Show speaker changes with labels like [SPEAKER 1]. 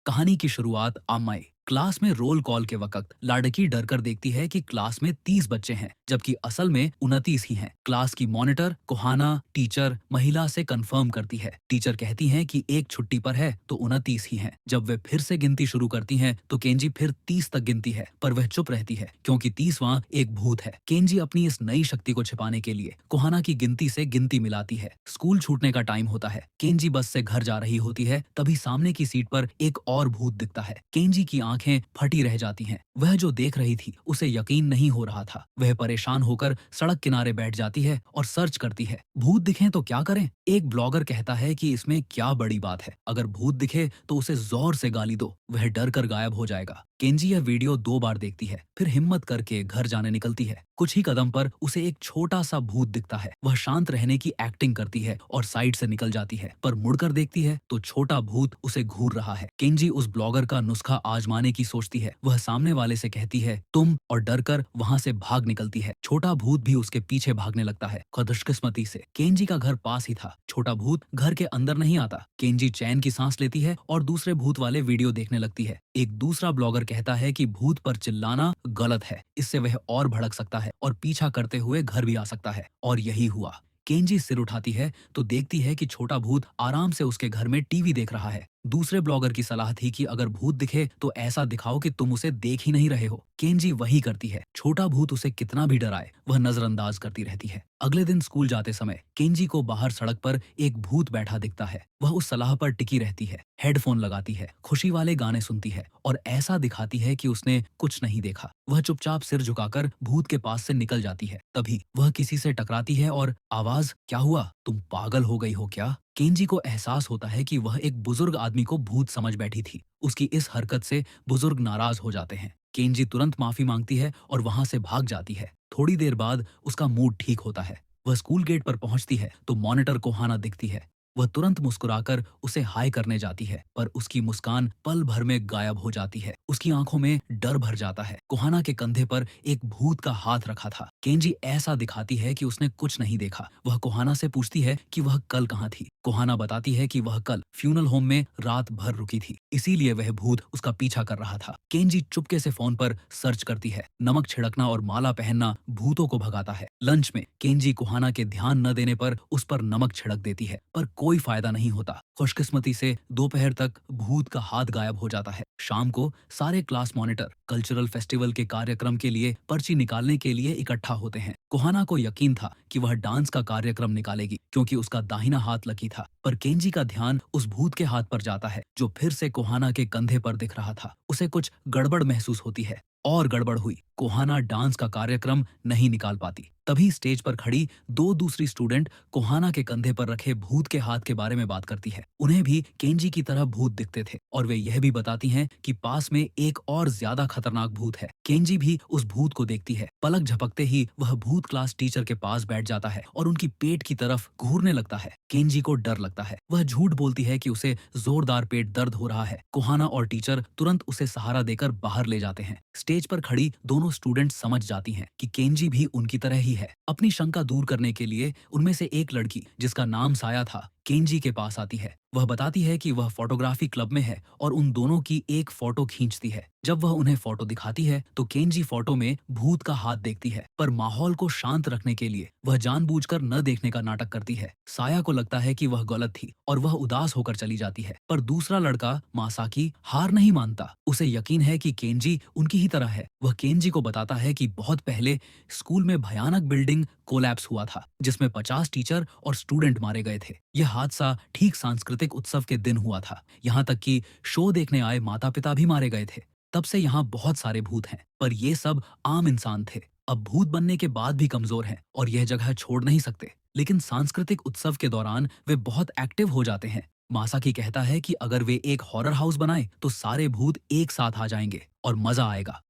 [SPEAKER 1] कहानी की शुरुआत अम्माई क्लास में रोल कॉल के वक्त लाड़की डरकर देखती है कि क्लास में 30 बच्चे हैं जबकि असल में 29 ही हैं। क्लास की मॉनिटर कोहाना टीचर महिला से कंफर्म करती है। टीचर कहती हैं कि एक छुट्टी पर है तो 29 ही हैं। जब वे फिर से गिनती शुरू करती हैं तो केंजी फिर 30 तक गिनती है पर वह चुप रहती है क्योंकि 30वां एक भूत है। केंजी अपनी इस नई शक्ति को छिपाने के लिए कोहाना की गिनती से गिनती मिलाती है। स्कूल छूटने का टाइम होता है। केंजी बस से घर जा रही होती है तभी सामने की सीट पर एक और भूत दिखता है। केंजी की आंखें फटी रह जाती हैं। वह जो देख रही थी उसे यकीन नहीं हो रहा था। वह परेशान होकर सड़क किनारे बैठ जाती है और सर्च करती है भूत दिखें तो क्या करें। एक ब्लॉगर कहता है कि इसमें क्या बड़ी बात है, अगर भूत दिखे तो उसे जोर से गाली दो, वह डर कर गायब हो जाएगा। केंजी यह वीडियो 2 बार देखती है फिर हिम्मत करके घर जाने निकलती है। कुछ ही कदम पर उसे एक छोटा सा भूत दिखता है। वह शांत रहने की एक्टिंग करती है और साइड से निकल जाती है पर मुड़कर देखती है तो छोटा भूत उसे घूर रहा है। केंजी उस ब्लॉगर का नुस्खा आजमाने की सोचती है। वह सामने वाले से कहती है तुम, और डर कर वहाँ से भाग निकलती है। छोटा भूत भी उसके पीछे भागने लगता है। खुशकिस्मती से केंजी का घर पास ही था। छोटा भूत घर के अंदर नहीं आता। केंजी चैन की सांस लेती है और दूसरे भूत वाले वीडियो देखने लगती है। एक दूसरा ब्लॉगर कहता है कि भूत पर चिल्लाना गलत है, इससे वह और भड़क सकता है और पीछा करते हुए घर भी आ सकता है। और यही हुआ। केंजी सिर उठाती है तो देखती है कि छोटा भूत आराम से उसके घर में टीवी देख रहा है। दूसरे ब्लॉगर की सलाह थी कि अगर भूत दिखे तो ऐसा दिखाओ कि तुम उसे देख ही नहीं रहे हो। केंजी वही करती है। छोटा भूत उसे कितना भी डराए वह नजरअंदाज करती रहती है। अगले दिन स्कूल जाते समय केंजी को बाहर सड़क पर एक भूत बैठा दिखता है। वह उस सलाह पर टिकी रहती है, हेडफोन लगाती है, खुशी वाले गाने सुनती है और ऐसा दिखाती है कि उसने कुछ नहीं देखा। वह चुपचाप सिर झुकाकर भूत के पास से निकल जाती है। तभी वह किसी से टकराती है और आवाज, क्या हुआ, तुम पागल हो गई हो क्या। केंजी को एहसास होता है कि वह एक बुजुर्ग आदमी को भूत समझ बैठी थी। उसकी इस हरकत से बुजुर्ग नाराज हो जाते हैं। केंजी तुरंत माफी मांगती है और वहां से भाग जाती है। थोड़ी देर बाद उसका मूड ठीक होता है। वह स्कूल गेट पर पहुंचती है तो मॉनिटर कोहाना दिखती है। वह तुरंत मुस्कुराकर उसे हाय करने जाती है पर उसकी मुस्कान पल भर में गायब हो जाती है। उसकी आंखों में डर भर जाता है। कोहाना के कंधे पर एक भूत का हाथ रखा था। केंजी ऐसा दिखाती है कि उसने कुछ नहीं देखा। वह कोहाना से पूछती है कि वह कल कहाँ थी। कोहाना बताती है कि वह कल फ्यूनल होम में रात भर रुकी थी, इसीलिए वह भूत उसका पीछा कर रहा था। केंजी चुपके से फोन पर सर्च करती है। नमक छिड़कना और माला पहनना भूतों को भगाता है। लंच में केंजी कोहाना के ध्यान न देने पर उस पर नमक छिड़क देती है पर कोई फायदा नहीं होता। खुशकिस्मती से दोपहर तक भूत का हाथ गायब हो जाता है। शाम को सारे क्लास मॉनिटर कल्चरल फेस्टिवल के कार्यक्रम के लिए पर्ची निकालने के लिए इकट्ठा होते हैं। कोहाना को यकीन था कि वह डांस का कार्यक्रम निकालेगी क्योंकि उसका दाहिना हाथ लकी था पर केंजी का ध्यान उस भूत के हाथ पर जाता है जो फिर से कोहाना के कंधे पर दिख रहा था। उसे कुछ गड़बड़ महसूस होती है और गड़बड़ हुई। कोहाना डांस का कार्यक्रम नहीं निकाल पाती। तभी स्टेज पर खड़ी दो दूसरी स्टूडेंट कोहाना के कंधे पर रखे भूत के हाथ के बारे में बात करती है। उन्हें भी केंजी की तरह भूत दिखते थे और वे यह भी बताती हैं कि पास में एक और ज्यादा खतरनाक भूत है। केंजी भी उस भूत को देखती है। पलक झपकते ही वह भूत क्लास टीचर के पास बैठ जाता है और उनकी पेट की तरफ घूरने लगता है। केंजी को डर लगता है। वह झूठ बोलती है कि उसे जोरदार पेट दर्द हो रहा है। कोहाना और टीचर तुरंत उसे सहारा देकर बाहर ले जाते हैं। स्टेज पर खड़ी दोनों स्टूडेंट समझ जाती हैं कि केंजी भी उनकी तरह ही है। अपनी शंका दूर करने के लिए उनमें से एक लड़की जिसका नाम साया था केंजी के पास आती है। वह बताती है कि वह फोटोग्राफी क्लब में है और उन दोनों की एक फोटो खींचती है। जब वह उन्हें फोटो दिखाती है तो केंजी फोटो में भूत का हाथ देखती है पर माहौल को शांत रखने के लिए वह जानबूझकर न देखने का नाटक करती है। साया को लगता है कि वह गलत थी और वह उदास होकर चली जाती है पर दूसरा लड़का मासाकी हार नहीं मानता। उसे यकीन है कि केंजी उनकी ही तरह है। वह केंजी को बताता है कि बहुत पहले स्कूल में भयानक बिल्डिंग कोलैप्स हुआ था जिसमें 50 टीचर और स्टूडेंट मारे गए थे। यह हादसा ठीक सांस्कृतिक उत्सव के दिन हुआ था। यहाँ तक कि शो देखने आए माता पिता भी मारे गए थे। तब से यहाँ बहुत सारे भूत हैं पर ये सब आम इंसान थे। अब भूत बनने के बाद भी कमजोर हैं और यह जगह छोड़ नहीं सकते, लेकिन सांस्कृतिक उत्सव के दौरान वे बहुत एक्टिव हो जाते हैं। मासाकी कहता है कि अगर वे एक हॉरर हाउस बनाए तो सारे भूत एक साथ आ जाएंगे और मजा आएगा।